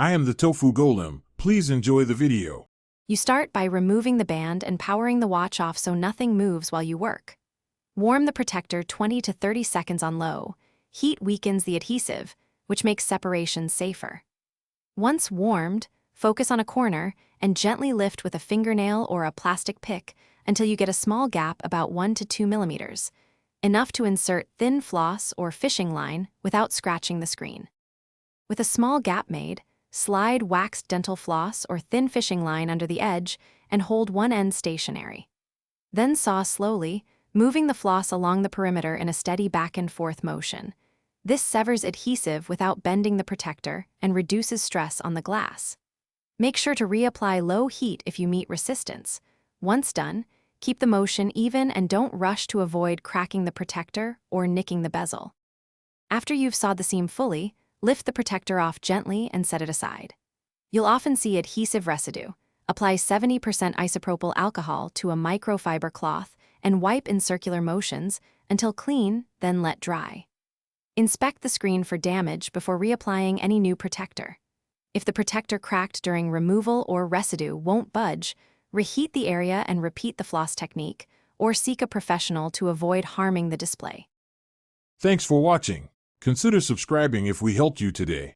I am the tofu golem. Please enjoy the video. You start by removing the band and powering the watch off so nothing moves while you work. Warm the protector 20 to 30 seconds on low. Heat weakens the adhesive, which makes separation safer. Once warmed, focus on a corner and gently lift with a fingernail or a plastic pick until you get a small gap about 1 to 2 millimeters, enough to insert thin floss or fishing line without scratching the screen. With a small gap made, slide waxed dental floss or thin fishing line under the edge and hold one end stationary. Then saw slowly, moving the floss along the perimeter in a steady back and forth motion. This severs adhesive without bending the protector and reduces stress on the glass. Make sure to reapply low heat if you meet resistance. Once done, keep the motion even and don't rush to avoid cracking the protector or nicking the bezel. After you've sawed the seam fully, lift the protector off gently and set it aside. You'll often see adhesive residue. Apply 70% isopropyl alcohol to a microfiber cloth and wipe in circular motions until clean, then let dry. Inspect the screen for damage before reapplying any new protector. If the protector cracked during removal or residue won't budge, reheat the area and repeat the floss technique, or seek a professional to avoid harming the display. Thanks for watching. Consider subscribing if we helped you today.